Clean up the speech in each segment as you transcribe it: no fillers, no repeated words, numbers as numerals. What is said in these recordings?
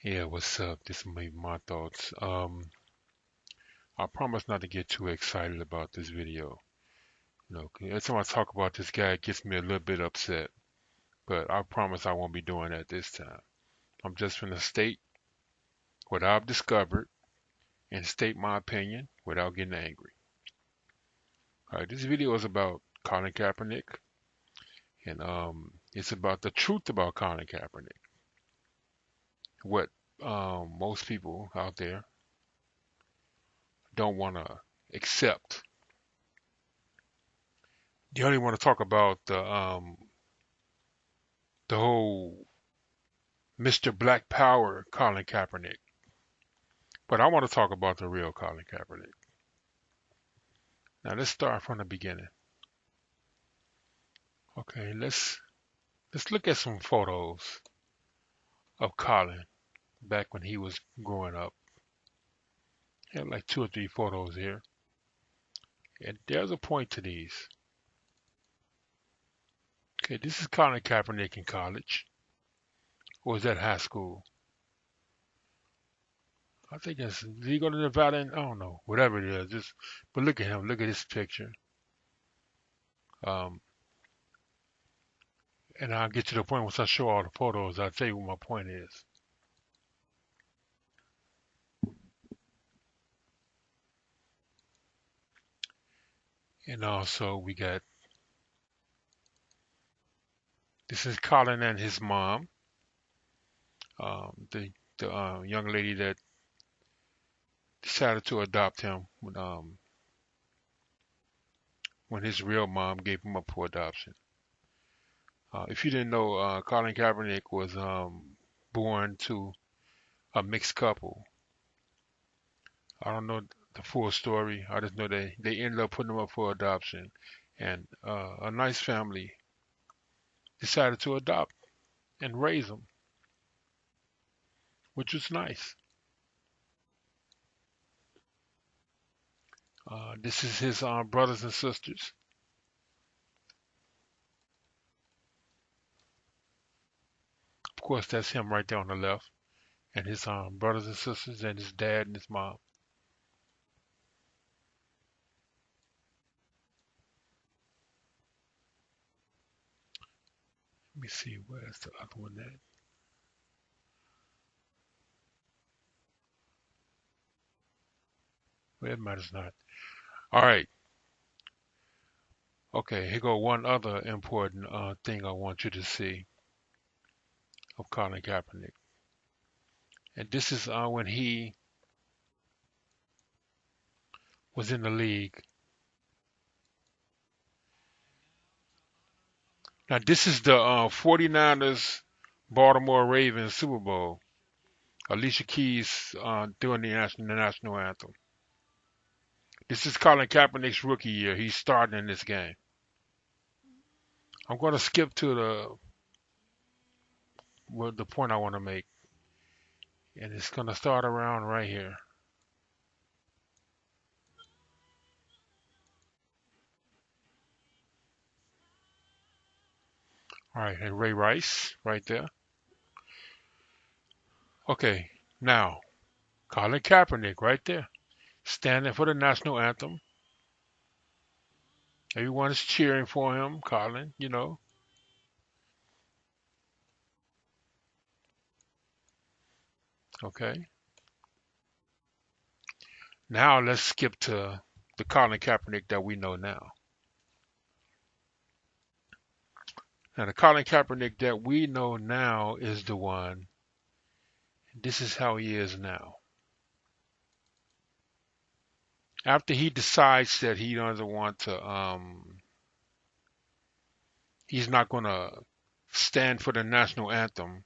Yeah, what's up? This is my thoughts. I promise not to get too excited about this video. 'Cause every time I talk about this guy, it gets me a little bit upset. But I promise I won't be doing that this time. I'm just gonna state what I've discovered and state my opinion without getting angry. All right, this video is about Colin Kaepernick, and it's about the truth about Colin Kaepernick. What most people out there don't want to accept. They only want to talk about the whole Mr. Black Power Colin Kaepernick. But I want to talk about the real Colin Kaepernick. Now let's start from the beginning. Okay, let's look at some photos of Colin back when he was growing up. I have like two or three photos here. And there's a point to these. Okay, this is Colin Kaepernick in college. Or was that high school? I think that's, did he go to Nevada? I don't know. Whatever it is. But look at him. Look at his picture. Um, and I'll get to the point once I show all the photos. I'll tell you what my point is. And also we got, this is Colin and his mom, the young lady that decided to adopt him when his real mom gave him up for adoption. If you didn't know, Colin Kaepernick was born to a mixed couple. I don't know the full story. I just know they ended up putting him up for adoption, and a nice family decided to adopt and raise him, which was nice. This is his brothers and sisters. Of course, that's him right there on the left, and his brothers and sisters, and his dad and his mom. Let me see where's the other one at. Well, it matters not. All right. Okay, here go one other important thing I want you to see of Colin Kaepernick. And this is when he was in the league. Now, this is the 49ers Baltimore Ravens Super Bowl. Alicia Keys doing the national anthem. This is Colin Kaepernick's rookie year. He's starting in this game. I'm going to skip to the point I want to make, and it's going to start around right here. All right, and Ray Rice right there. Okay, now Colin Kaepernick right there, standing for the national anthem. Everyone is cheering for him, Colin, you know. Okay. Now let's skip to the Colin Kaepernick that we know now. Now the Colin Kaepernick that we know now is the one. This is how he is now. After he decides that he doesn't want to, he's not going to stand for the national anthem.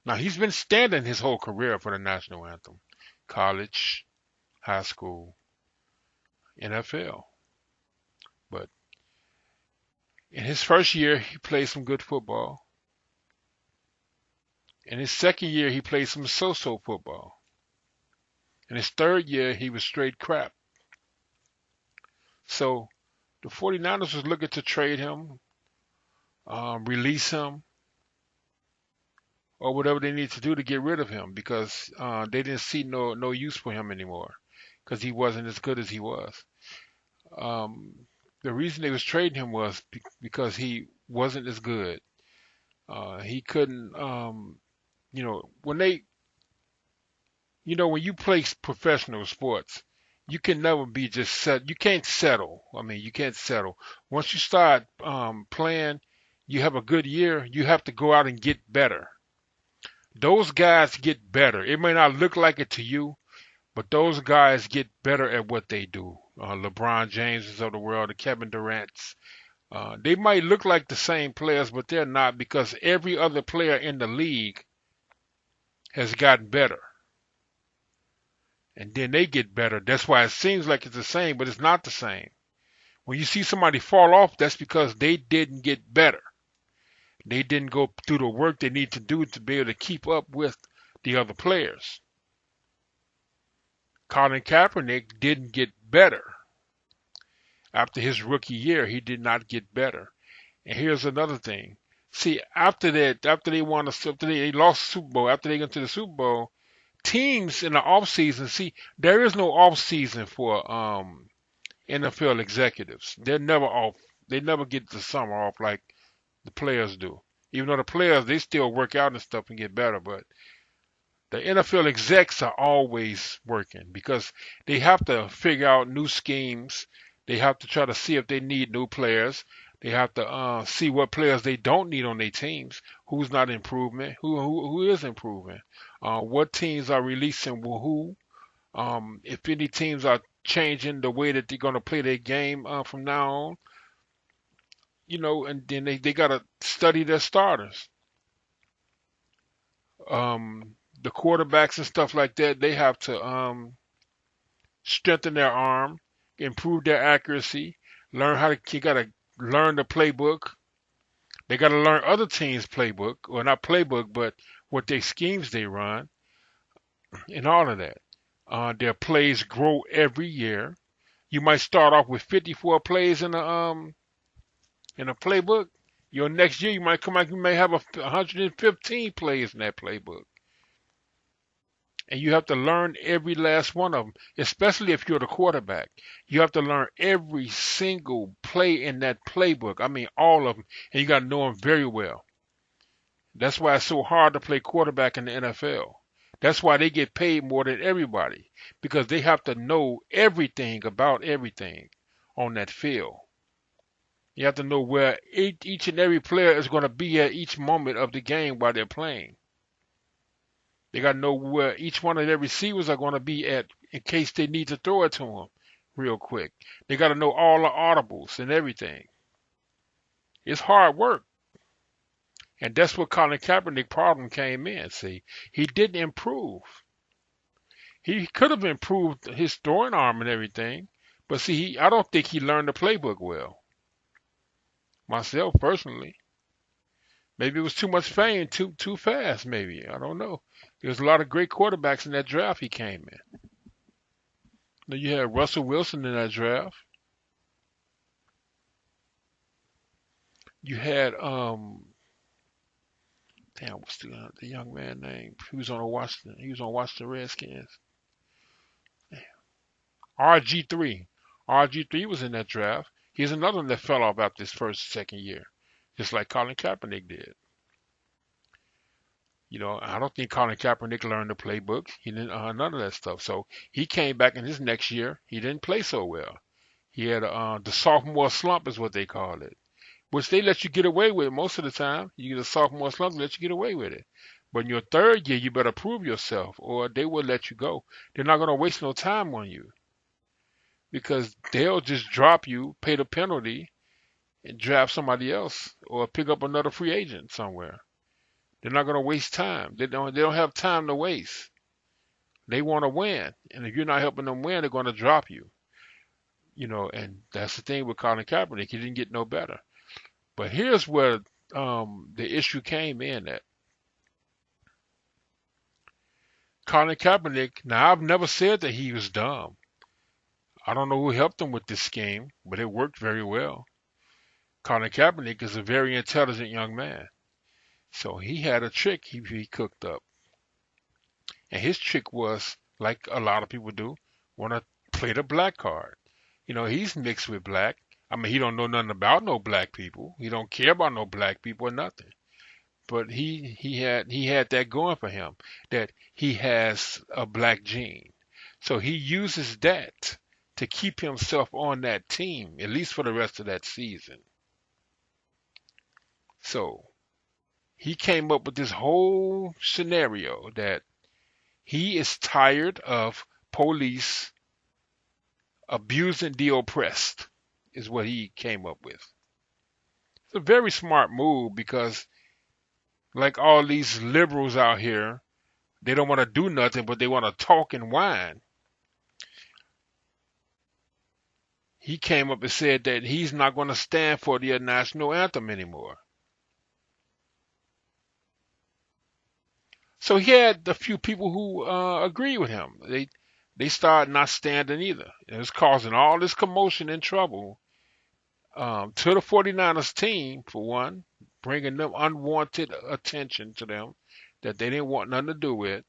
Now he's been standing his whole career for the national anthem, college, high school, NFL. But in his first year, he played some good football. In his second year, he played some so-so football. In his third year, he was straight crap. So the 49ers was looking to trade him, release him, or whatever they need to do to get rid of him because they didn't see no use for him anymore because he wasn't as good as he was. Um, the reason they was trading him was because he wasn't as good. He couldn't, you know, when you play professional sports, you can never be just set. You can't settle. I mean, you can't settle. Once you start playing, you have a good year. You have to go out and get better. Those guys get better. It may not look like it to you, but those guys get better at what they do. LeBron James of the world, the Kevin Durant's. They might look like the same players, but they're not because every other player in the league has gotten better. And then they get better. That's why it seems like it's the same, but it's not the same. When you see somebody fall off, that's because they didn't get better. They didn't go through the work they need to do to be able to keep up with the other players. Colin Kaepernick didn't get better. After his rookie year, he did not get better. And here's another thing. See, after they lost the Super Bowl, after they got to the Super Bowl, teams in the off season, see, there is no off season for NFL executives. They're never off. They never get the summer off like the players do. Even though the players, they still work out and stuff and get better, but the NFL execs are always working because they have to figure out new schemes. They have to try to see if they need new players. They have to see what players they don't need on their teams. Who's not improving? Who is improving? What teams are releasing who? If any teams are changing the way that they're going to play their game from now on, and then they got to study their starters. The quarterbacks and stuff like that, they have to strengthen their arm, improve their accuracy, you got to learn the playbook. They got to learn other teams' playbook, or not playbook, but what their schemes they run, and all of that. Their plays grow every year. You might start off with 54 plays in a playbook. Your next year you might come out, you may have 115 plays in that playbook. And you have to learn every last one of them, especially if you're the quarterback. You have to learn every single play in that playbook. I mean, all of them. And you got to know them very well. That's why it's so hard to play quarterback in the NFL. That's why they get paid more than everybody, because they have to know everything about everything on that field. You have to know where each and every player is going to be at each moment of the game while they're playing. They got to know where each one of their receivers are going to be at in case they need to throw it to them real quick. They got to know all the audibles and everything. It's hard work. And that's what Colin Kaepernick's problem came in. See, he didn't improve. He could have improved his throwing arm and everything, but see, I don't think he learned the playbook well. Myself, personally. Maybe it was too much fame, too fast, maybe. I don't know. There's a lot of great quarterbacks in that draft he came in. Now you had Russell Wilson in that draft. You had what's the young man name? He was on Washington Redskins. RG3. RG3 was in that draft. He's another one that fell off after his second year, just like Colin Kaepernick did. I don't think Colin Kaepernick learned the playbook. He didn't none of that stuff. So he came back in his next year. He didn't play so well. He had the sophomore slump is what they call it, which they let you get away with most of the time. You get a sophomore slump, they let you get away with it. But in your third year, you better prove yourself, or they will let you go. They're not going to waste no time on you, because they'll just drop you, pay the penalty, and draft somebody else, or pick up another free agent somewhere. They're not going to waste time. They don't have time to waste. They want to win, and if you're not helping them win, they're going to drop you. And that's the thing with Colin Kaepernick. He didn't get no better. But here's where the issue came in at. Colin Kaepernick, now I've never said that he was dumb. I don't know who helped him with this scheme, but it worked very well. Colin Kaepernick is a very intelligent young man. So he had a trick he cooked up. And his trick was, like a lot of people do, want to play the black card. He's mixed with black. I mean, he don't know nothing about no black people. He don't care about no black people or nothing. But he had that going for him, that he has a black gene. So he uses that to keep himself on that team, at least for the rest of that season. So he came up with this whole scenario that he is tired of police abusing the oppressed, is what he came up with. It's a very smart move because, like all these liberals out here, they don't want to do nothing, but they want to talk and whine. He came up and said that he's not going to stand for the national anthem anymore. So he had a few people who agree with him. They started not standing either. It was causing all this commotion and trouble to the 49ers team, for one, bringing them unwanted attention to them that they didn't want nothing to do with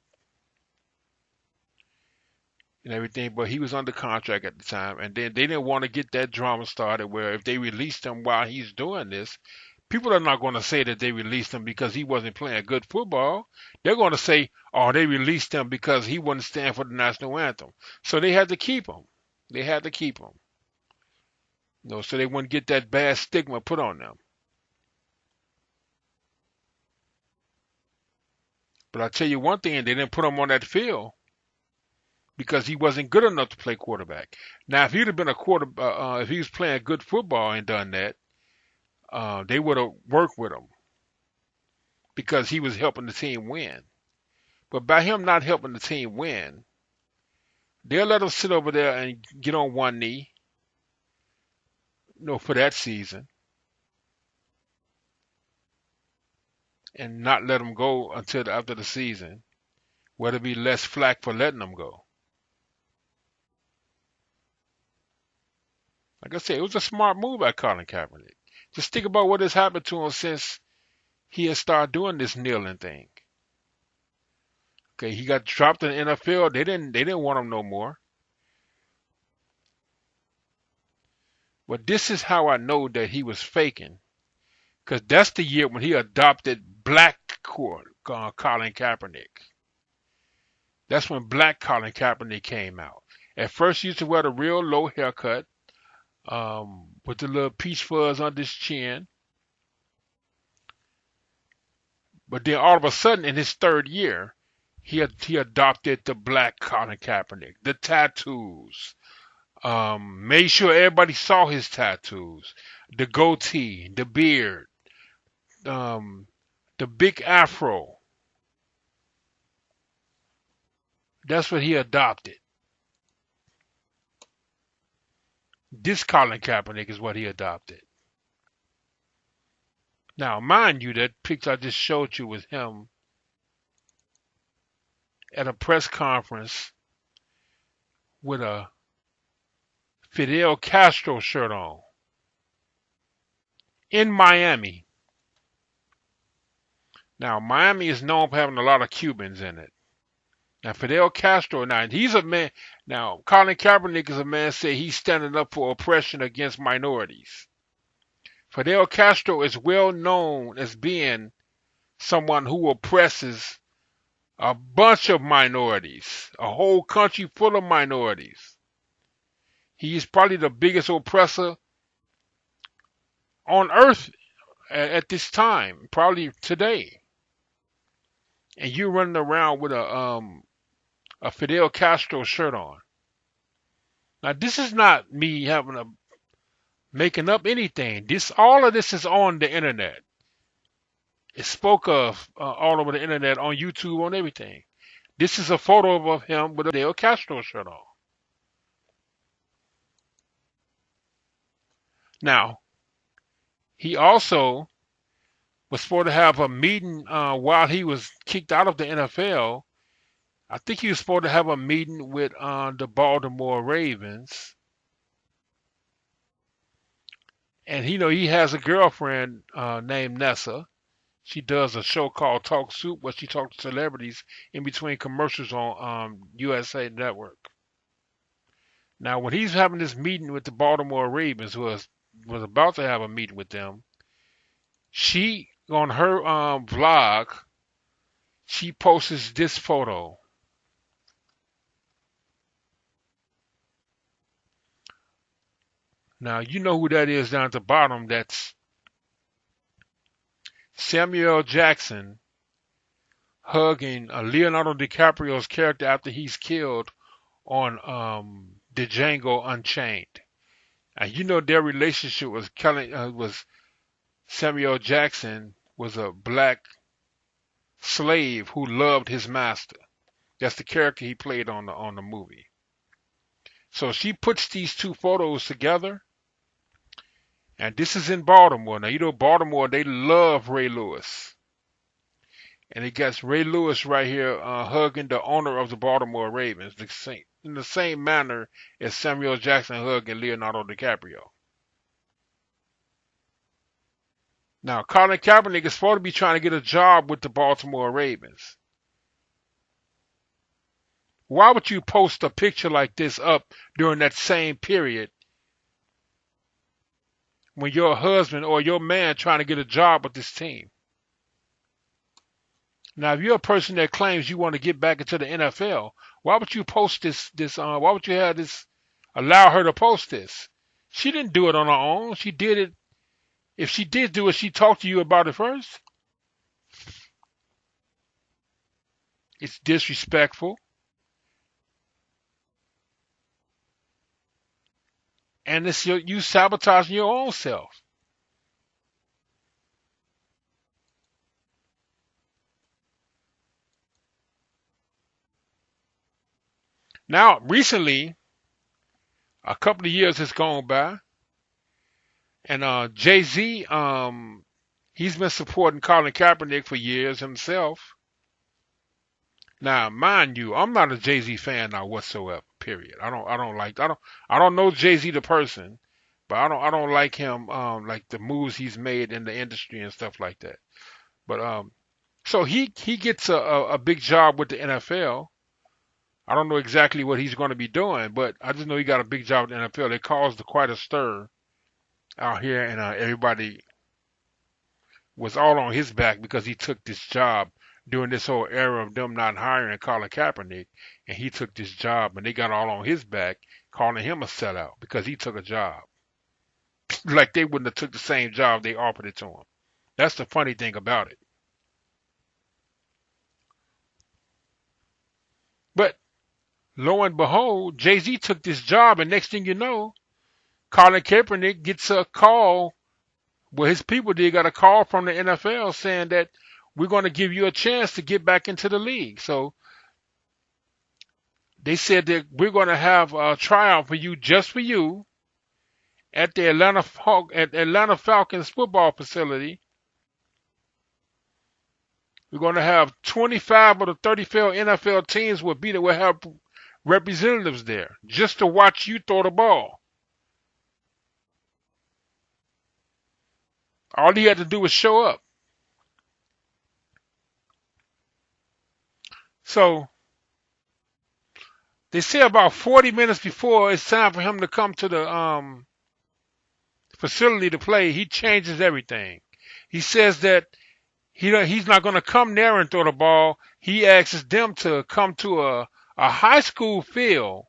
and everything. But he was under contract at the time, and then they didn't want to get that drama started where if they released him while he's doing this, people are not going to say that they released him because he wasn't playing good football. They're going to say, oh, they released him because he wouldn't stand for the national anthem. So they had to keep him. They had to keep him. So they wouldn't get that bad stigma put on them. But I tell you one thing, they didn't put him on that field because he wasn't good enough to play quarterback. Now, if he'd have been if he was playing good football and done that, they would have worked with him because he was helping the team win. But by him not helping the team win, they'll let him sit over there and get on one knee, for that season, and not let him go until after the season, where there'll be less flack for letting him go. Like I said, it was a smart move by Colin Kaepernick. Just think about what has happened to him since he has started doing this kneeling thing. Okay, he got dropped in the NFL. They didn't want him no more. But this is how I know that he was faking, because that's the year when he adopted black Colin Kaepernick. That's when black Colin Kaepernick came out. At first, he used to wear the real low haircut, with the little peach fuzz under his chin. But then all of a sudden, in his third year, he adopted the black Colin Kaepernick, the tattoos. Made sure everybody saw his tattoos, the goatee, the beard, the big afro. That's what he adopted. This Colin Kaepernick is what he adopted. Now, mind you, that picture I just showed you was him at a press conference with a Fidel Castro shirt on in Miami. Now, Miami is known for having a lot of Cubans in it. Now, Fidel Castro, he's a man. Now, Colin Kaepernick is a man say he's standing up for oppression against minorities. Fidel Castro is well known as being someone who oppresses a bunch of minorities, a whole country full of minorities. He is probably the biggest oppressor on earth at this time, probably today. And you're running around with a Fidel Castro shirt on. Now, this is not me making up anything. All of this is on the internet. It's spoke of all over the internet, on YouTube, on everything. This is a photo of him with a Fidel Castro shirt on. Now, he also was supposed to have a meeting while he was kicked out of the NFL. I think he was supposed to have a meeting with the Baltimore Ravens. And he has a girlfriend named Nessa. She does a show called Talk Soup where she talks to celebrities in between commercials on USA Network. Now, when he's having this meeting with the Baltimore Ravens, was about to have a meeting with them, she on her vlog, she posts this photo. Now, you know who that is down at the bottom. That's Samuel Jackson hugging Leonardo DiCaprio's character after he's killed on the Django Unchained. And you know their relationship was Samuel Jackson was a black slave who loved his master. That's the character he played on the movie. So she puts these two photos together, and this is in Baltimore. Now you know Baltimore, they love Ray Lewis. And it gets Ray Lewis right here hugging the owner of the Baltimore Ravens, in the same manner as Samuel Jackson hugging Leonardo DiCaprio. Now, Colin Kaepernick is supposed to be trying to get a job with the Baltimore Ravens. Why would you post a picture like this up during that same period when your husband or your man trying to get a job with this team? Now, if you're a person that claims you want to get back into the NFL, why would you post this? Why would you have this? Allow her to post this? She didn't do it on her own. She did it. If she did do it, she talked to you about it first. It's disrespectful, and it's you sabotaging your own self. Now, recently, a couple of years has gone by, and Jay-Z, he's been supporting Colin Kaepernick for years himself. Now, mind you, I'm not a Jay-Z fan now whatsoever. Period. I don't know Jay-Z the person, but I don't like him, like the moves he's made in the industry and stuff like that. But so he gets a big job with the NFL. I don't know exactly what he's going to be doing, but I just know he got a big job with the NFL. It caused quite a stir out here, and everybody was all on his back because he took this job during this whole era of them not hiring Colin Kaepernick, and he took this job, and they got all on his back, calling him a sellout because he took a job. Like they wouldn't have took the same job they offered it to him. That's the funny thing about it. But lo and behold, Jay-Z took this job, and next thing you know, Colin Kaepernick gets a call. Well, his people did got a call from the NFL saying that we're going to give you a chance to get back into the league. So they said that we're going to have a tryout for you, just for you, at the Atlanta Falcons football facility. We're going to have 25 of the 34 NFL teams will have representatives there just to watch you throw the ball. All he had to do was show up. So they say about 40 minutes before it's time for him to come to the facility to play, he changes everything. He says that he's not going to come there and throw the ball. He asks them to come to a high school field,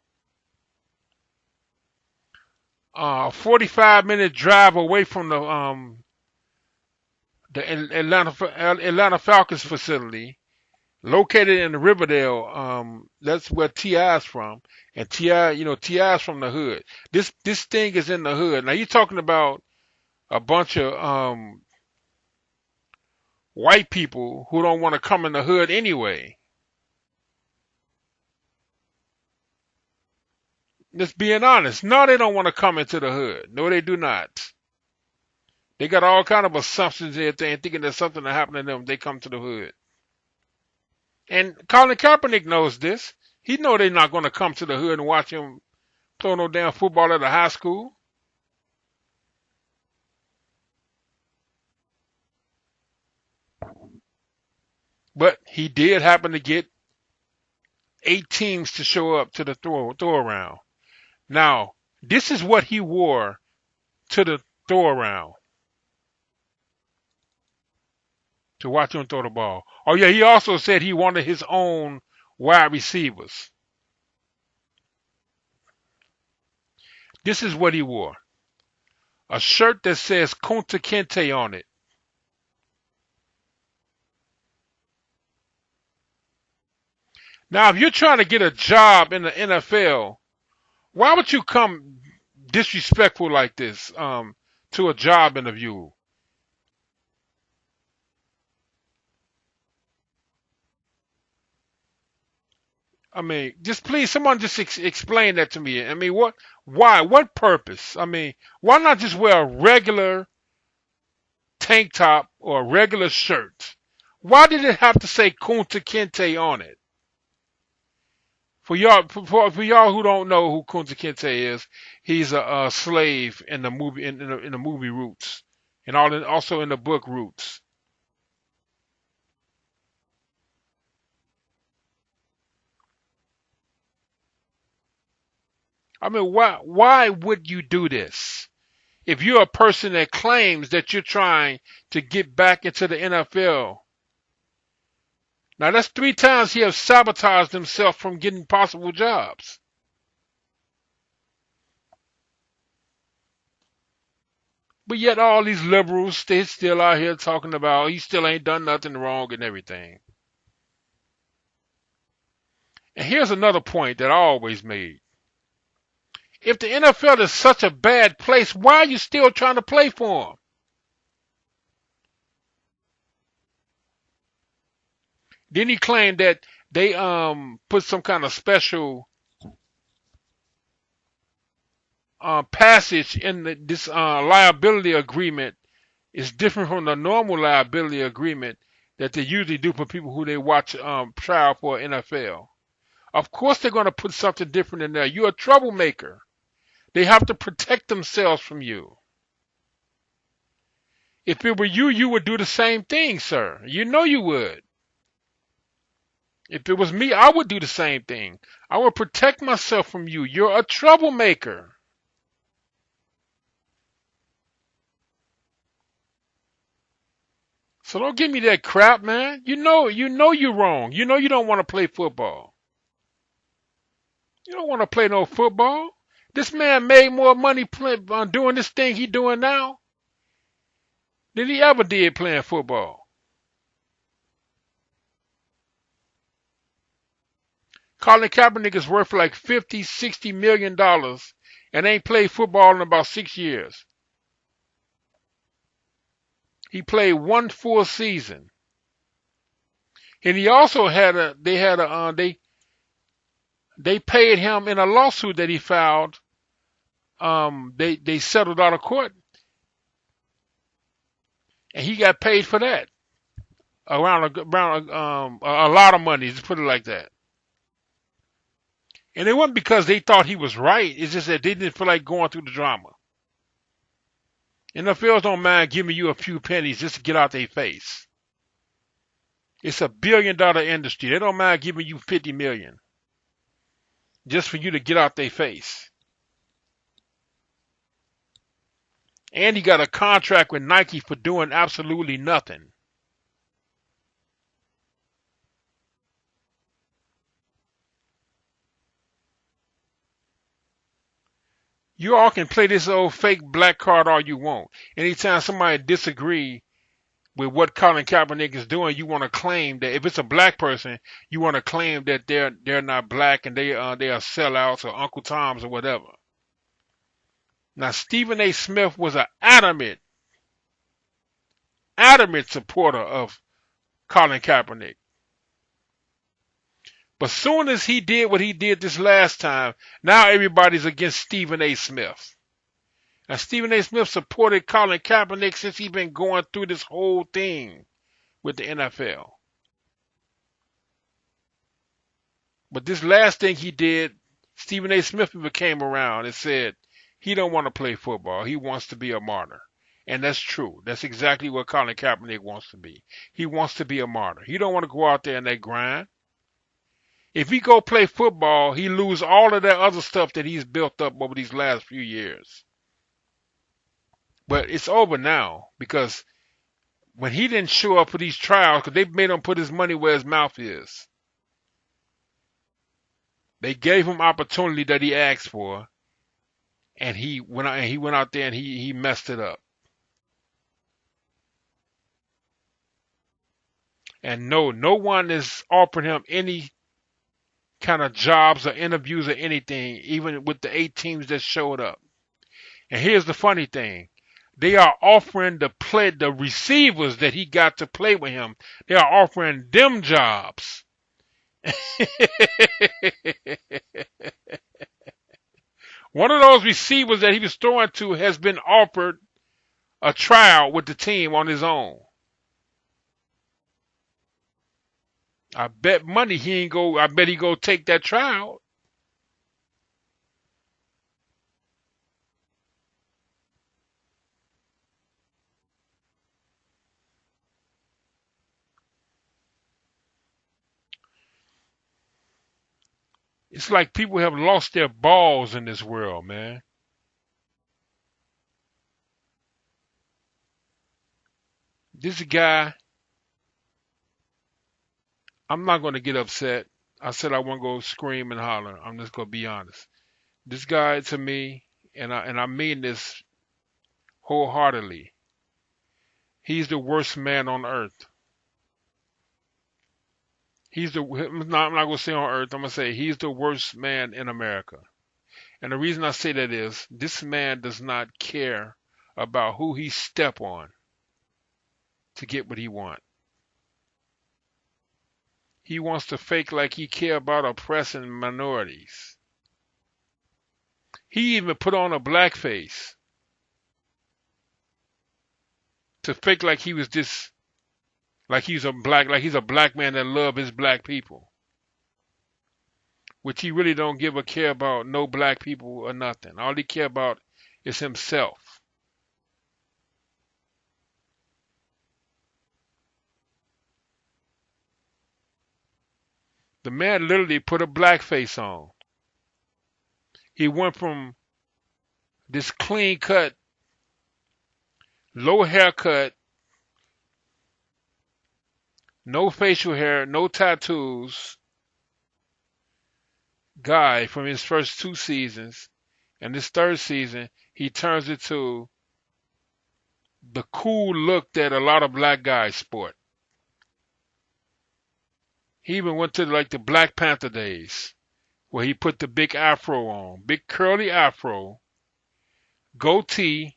a 45-minute drive away from the Atlanta Falcons facility, located in Riverdale. That's where T.I. is from, and T.I. T.I. is from the hood. This thing is in the hood. Now you're talking about a bunch of white people who don't want to come in the hood anyway. Just being honest. No, they don't want to come into the hood. No, they do not. They got all kind of assumptions and everything, thinking there's something that happened to them. They come to the hood. And Colin Kaepernick knows this. He know they're not going to come to the hood and watch him throw no damn football at a high school. But he did happen to get 8 teams to show up to the throw around. Now, this is what he wore to the throw around to watch him throw the ball. Oh yeah, he also said he wanted his own wide receivers. This is what he wore. A shirt that says Kunta Kinte on it. Now, if you're trying to get a job in the NFL, why would you come disrespectful like this to a job interview? I mean, just please, someone just explain that to me. I mean, what, why, what purpose? I mean, why not just wear a regular tank top or a regular shirt? Why did it have to say Kunta Kinte on it? For y'all who don't know who Kunta Kinte is, he's a slave in the movie in the movie Roots, and also in the book Roots. I mean, why would you do this? If you're a person that claims that you're trying to get back into the NFL, now that's 3 times he has sabotaged himself from getting possible jobs. But yet all these liberals, they still out here talking about he still ain't done nothing wrong and everything. And here's another point that I always made. If the NFL is such a bad place, why are you still trying to play for them? Then he claimed that they put some kind of special passage in this liability agreement. Is different from the normal liability agreement that they usually do for people who they watch trial for NFL. Of course they're going to put something different in there. You're a troublemaker. They have to protect themselves from you. If it were you, you would do the same thing, sir. You know you would. If it was me, I would do the same thing. I would protect myself from you. You're a troublemaker. So don't give me that crap, man. You know you're wrong. You know you don't want to play football. You don't want to play no football. This man made more money doing this thing he doing now than he ever did playing football. Colin Kaepernick is worth like $50, $60 million and ain't played football in about 6 years. He played one full season. And he also they paid him in a lawsuit that he filed. They settled out of court, and he got paid for that around a lot of money. Just put it like that. And it wasn't because they thought he was right. It's just that they didn't feel like going through the drama. NFLs don't mind giving you a few pennies just to get out their face. It's $1 billion industry. They don't mind giving you 50 million just for you to get out their face. And he got a contract with Nike for doing absolutely nothing. You all can play this old fake black card all you want. Anytime somebody disagree with what Colin Kaepernick is doing, you want to claim that if it's a black person, you want to claim that they're not black and they are sellouts or Uncle Toms or whatever. Now Stephen A. Smith was an adamant supporter of Colin Kaepernick. But soon as he did what he did this last time, now everybody's against Stephen A. Smith. Now, Stephen A. Smith supported Colin Kaepernick since he's been going through this whole thing with the NFL. But this last thing he did, Stephen A. Smith came around and said he don't want to play football. He wants to be a martyr. And that's true. That's exactly what Colin Kaepernick wants to be. He wants to be a martyr. He don't want to go out there and that grind. If he go play football, he lose all of that other stuff that he's built up over these last few years. But it's over now because when he didn't show up for these trials, because they made him put his money where his mouth is. They gave him opportunity that he asked for, and he went out there and he messed it up. And no one is offering him any kind of jobs or interviews or anything, even with the 8 teams that showed up. And here's the funny thing. They are offering the receivers that he got to play with him. They are offering them jobs. One of those receivers that he was throwing to has been offered a tryout with the team on his own. I bet money I bet he go take that tryout. It's like people have lost their balls in this world, man. This guy, I'm not going to get upset. I said I won't go scream and holler. I'm just going to be honest. This guy, to me, and I mean this wholeheartedly, he's the worst man on earth. I'm not going to say on earth. I'm going to say he's the worst man in America. And the reason I say that is this man does not care about who he step on to get what he wants. He wants to fake like he care about oppressing minorities. He even put on a blackface to fake like he was this, like he's a black man that love his black people. Which he really don't give a care about no black people or nothing. All he care about is himself. The man literally put a blackface on. He went from this clean cut, low haircut, no facial hair, no tattoos guy from his first 2 seasons, and this 3rd season he turns it to the cool look that a lot of black guys sport. He even went to like the Black Panther days where he put the big afro on, big curly afro, goatee,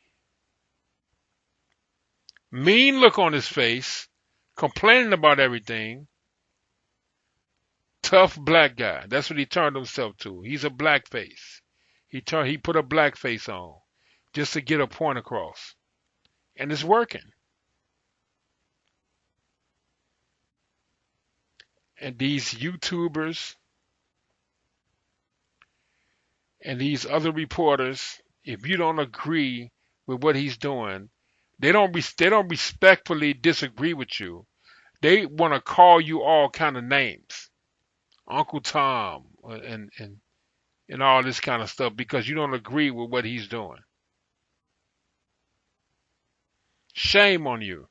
mean look on his face, complaining about everything. Tough black guy. That's what he turned himself to. He's a blackface. He put a blackface on just to get a point across. And it's working. And these YouTubers and these other reporters, if you don't agree with what he's doing, they don't respectfully disagree with you. They want to call you all kind of names, Uncle Tom, and all this kind of stuff because you don't agree with what he's doing. Shame on you.